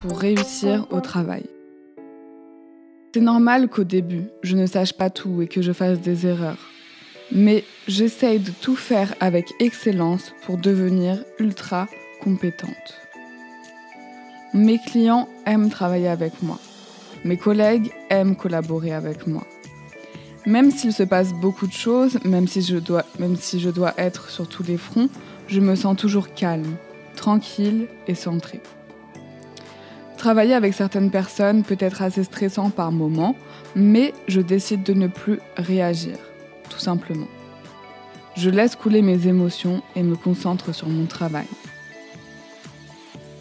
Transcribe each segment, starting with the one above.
pour réussir au travail. C'est normal qu'au début, je ne sache pas tout et que je fasse des erreurs. Mais j'essaye de tout faire avec excellence pour devenir ultra compétente. Mes clients aiment travailler avec moi. Mes collègues aiment collaborer avec moi. Même s'il se passe beaucoup de choses, même si je dois être sur tous les fronts, je me sens toujours calme, tranquille et centrée. Travailler avec certaines personnes peut être assez stressant par moments, mais je décide de ne plus réagir, tout simplement. Je laisse couler mes émotions et me concentre sur mon travail.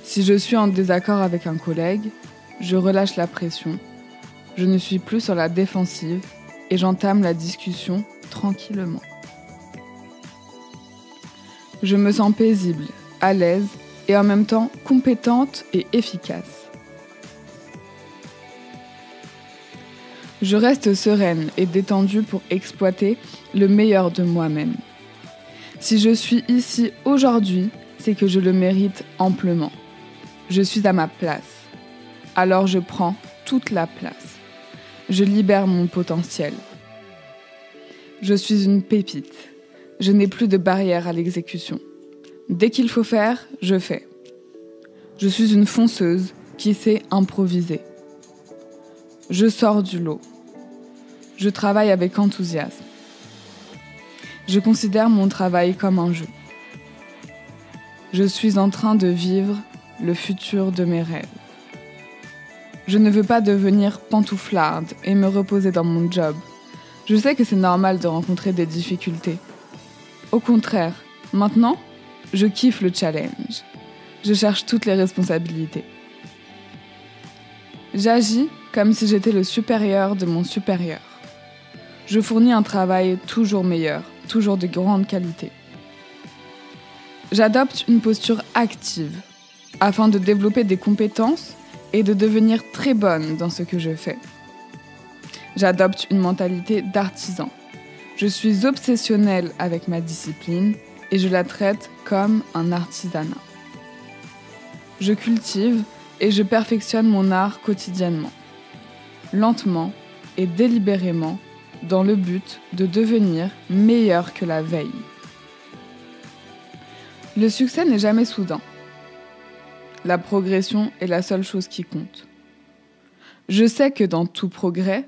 Si je suis en désaccord avec un collègue, je relâche la pression, je ne suis plus sur la défensive et j'entame la discussion tranquillement. Je me sens paisible, à l'aise et en même temps compétente et efficace. Je reste sereine et détendue pour exploiter le meilleur de moi-même. Si je suis ici aujourd'hui, c'est que je le mérite amplement. Je suis à ma place. Alors je prends toute la place. Je libère mon potentiel. Je suis une pépite. Je n'ai plus de barrière à l'exécution. Dès qu'il faut faire, je fais. Je suis une fonceuse qui sait improviser. Je sors du lot. Je travaille avec enthousiasme. Je considère mon travail comme un jeu. Je suis en train de vivre le futur de mes rêves. Je ne veux pas devenir pantouflarde et me reposer dans mon job. Je sais que c'est normal de rencontrer des difficultés. Au contraire, maintenant, je kiffe le challenge. Je cherche toutes les responsabilités. J'agis comme si j'étais le supérieur de mon supérieur. Je fournis un travail toujours meilleur, toujours de grande qualité. J'adopte une posture active afin de développer des compétences et de devenir très bonne dans ce que je fais. J'adopte une mentalité d'artisan. Je suis obsessionnelle avec ma discipline et je la traite comme un artisanat. Je cultive et je perfectionne mon art quotidiennement, lentement et délibérément, dans le but de devenir meilleur que la veille. Le succès n'est jamais soudain. La progression est la seule chose qui compte. Je sais que dans tout progrès,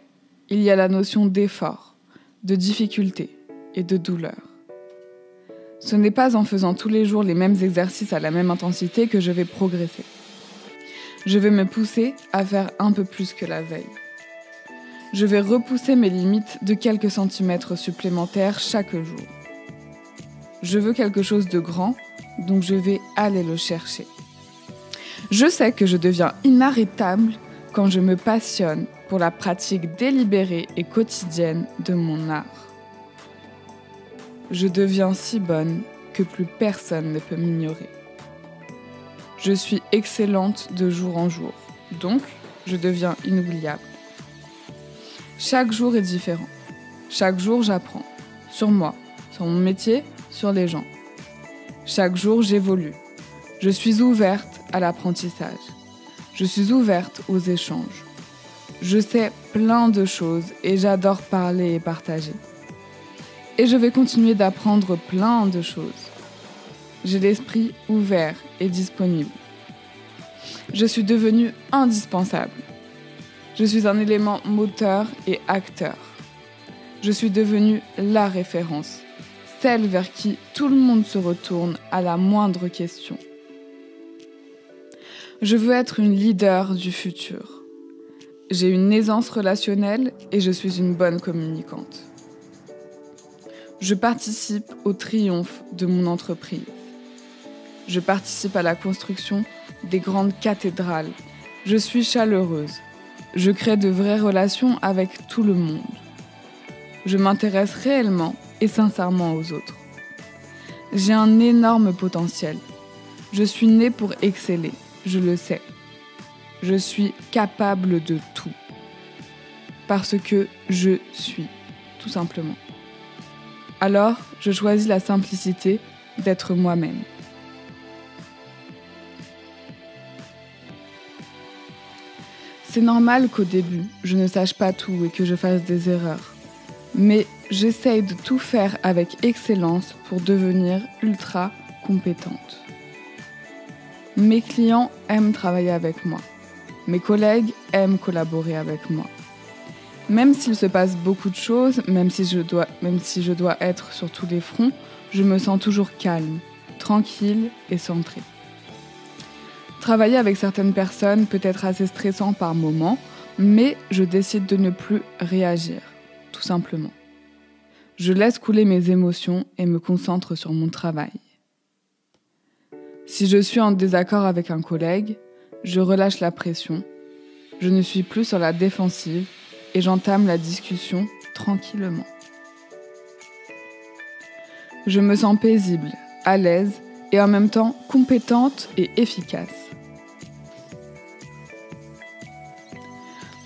il y a la notion d'effort, de difficulté et de douleur. Ce n'est pas en faisant tous les jours les mêmes exercices à la même intensité que je vais progresser. Je vais me pousser à faire un peu plus que la veille. Je vais repousser mes limites de quelques centimètres supplémentaires chaque jour. Je veux quelque chose de grand, donc je vais aller le chercher. Je sais que je deviens inarrêtable quand je me passionne pour la pratique délibérée et quotidienne de mon art. Je deviens si bonne que plus personne ne peut m'ignorer. Je suis excellente de jour en jour, donc je deviens inoubliable. Chaque jour est différent. Chaque jour, j'apprends. Sur moi, sur mon métier, sur les gens. Chaque jour, j'évolue. Je suis ouverte à l'apprentissage. Je suis ouverte aux échanges. Je sais plein de choses et j'adore parler et partager. Et je vais continuer d'apprendre plein de choses. J'ai l'esprit ouvert et disponible. Je suis devenue indispensable. Je suis un élément moteur et acteur. Je suis devenue la référence, celle vers qui tout le monde se retourne à la moindre question. Je veux être une leader du futur. J'ai une aisance relationnelle et je suis une bonne communicante. Je participe au triomphe de mon entreprise. Je participe à la construction des grandes cathédrales. Je suis chaleureuse. Je crée de vraies relations avec tout le monde. Je m'intéresse réellement et sincèrement aux autres. J'ai un énorme potentiel. Je suis née pour exceller, je le sais. Je suis capable de tout. Parce que je suis, tout simplement. Alors, je choisis la simplicité d'être moi-même. C'est normal qu'au début, je ne sache pas tout et que je fasse des erreurs. Mais j'essaye de tout faire avec excellence pour devenir ultra compétente. Mes clients aiment travailler avec moi. Mes collègues aiment collaborer avec moi. Même s'il se passe beaucoup de choses, même si je dois être sur tous les fronts, je me sens toujours calme, tranquille et centrée. Travailler avec certaines personnes peut être assez stressant par moments, mais je décide de ne plus réagir, tout simplement. Je laisse couler mes émotions et me concentre sur mon travail. Si je suis en désaccord avec un collègue, je relâche la pression, je ne suis plus sur la défensive et j'entame la discussion tranquillement. Je me sens paisible, à l'aise et en même temps compétente et efficace.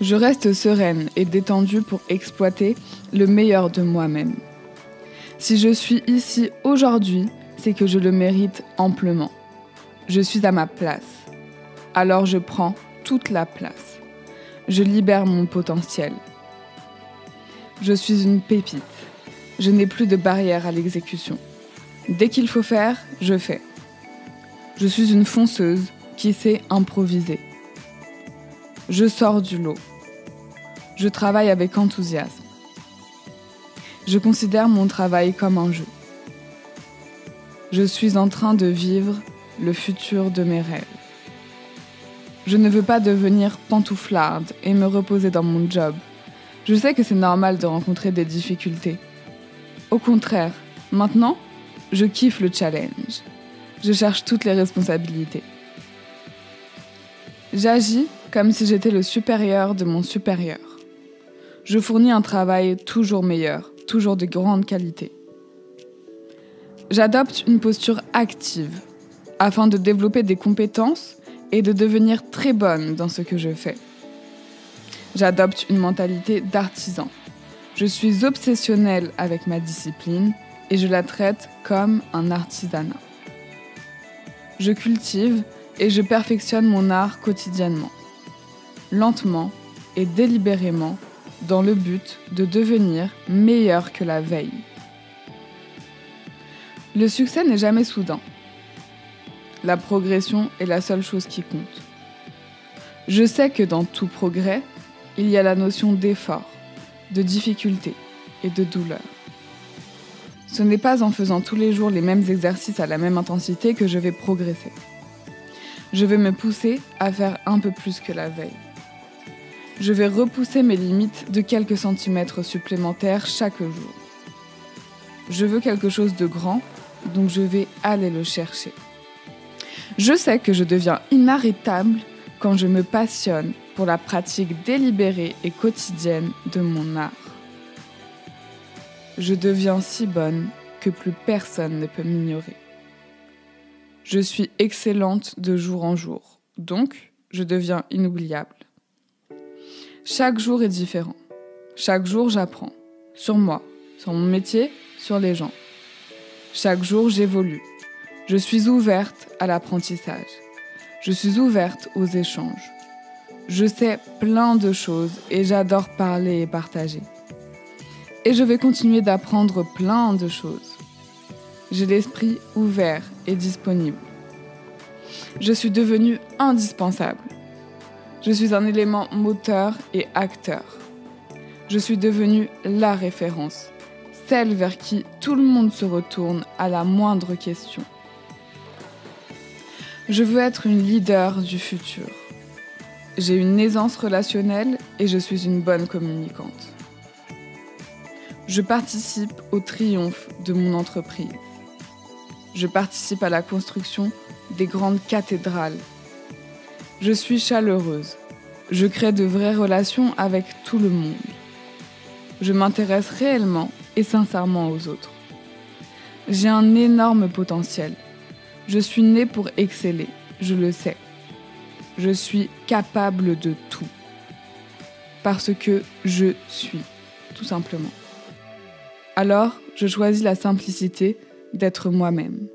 Je reste sereine et détendue pour exploiter le meilleur de moi-même. Si je suis ici aujourd'hui, c'est que je le mérite amplement. Je suis à ma place. Alors je prends toute la place. Je libère mon potentiel. Je suis une pépite. Je n'ai plus de barrière à l'exécution. Dès qu'il faut faire, je fais. Je suis une fonceuse qui sait improviser. Je sors du lot. Je travaille avec enthousiasme. Je considère mon travail comme un jeu. Je suis en train de vivre le futur de mes rêves. Je ne veux pas devenir pantouflarde et me reposer dans mon job. Je sais que c'est normal de rencontrer des difficultés. Au contraire, maintenant, je kiffe le challenge. Je cherche toutes les responsabilités. J'agis comme si j'étais le supérieur de mon supérieur. Je fournis un travail toujours meilleur, toujours de grande qualité. J'adopte une posture active afin de développer des compétences et de devenir très bonne dans ce que je fais. J'adopte une mentalité d'artisan. Je suis obsessionnelle avec ma discipline et je la traite comme un artisanat. Je cultive et je perfectionne mon art quotidiennement, lentement et délibérément, dans le but de devenir meilleur que la veille. Le succès n'est jamais soudain. La progression est la seule chose qui compte. Je sais que dans tout progrès, il y a la notion d'effort, de difficulté et de douleur. Ce n'est pas en faisant tous les jours les mêmes exercices à la même intensité que je vais progresser. Je vais me pousser à faire un peu plus que la veille. Je vais repousser mes limites de quelques centimètres supplémentaires chaque jour. Je veux quelque chose de grand, donc je vais aller le chercher. Je sais que je deviens inarrêtable quand je me passionne pour la pratique délibérée et quotidienne de mon art. Je deviens si bonne que plus personne ne peut m'ignorer. Je suis excellente de jour en jour, donc je deviens inoubliable. Chaque jour est différent. Chaque jour, j'apprends. Sur moi, sur mon métier, sur les gens. Chaque jour, j'évolue. Je suis ouverte à l'apprentissage. Je suis ouverte aux échanges. Je sais plein de choses et j'adore parler et partager. Et je vais continuer d'apprendre plein de choses. J'ai l'esprit ouvert et disponible. Je suis devenue indispensable. Je suis un élément moteur et acteur. Je suis devenue la référence, celle vers qui tout le monde se retourne à la moindre question. Je veux être une leader du futur. J'ai une aisance relationnelle et je suis une bonne communicante. Je participe au triomphe de mon entreprise. Je participe à la construction des grandes cathédrales. Je suis chaleureuse. Je crée de vraies relations avec tout le monde. Je m'intéresse réellement et sincèrement aux autres. J'ai un énorme potentiel. Je suis née pour exceller, je le sais. Je suis capable de tout. Parce que je suis, tout simplement. Alors, je choisis la simplicité d'être moi-même.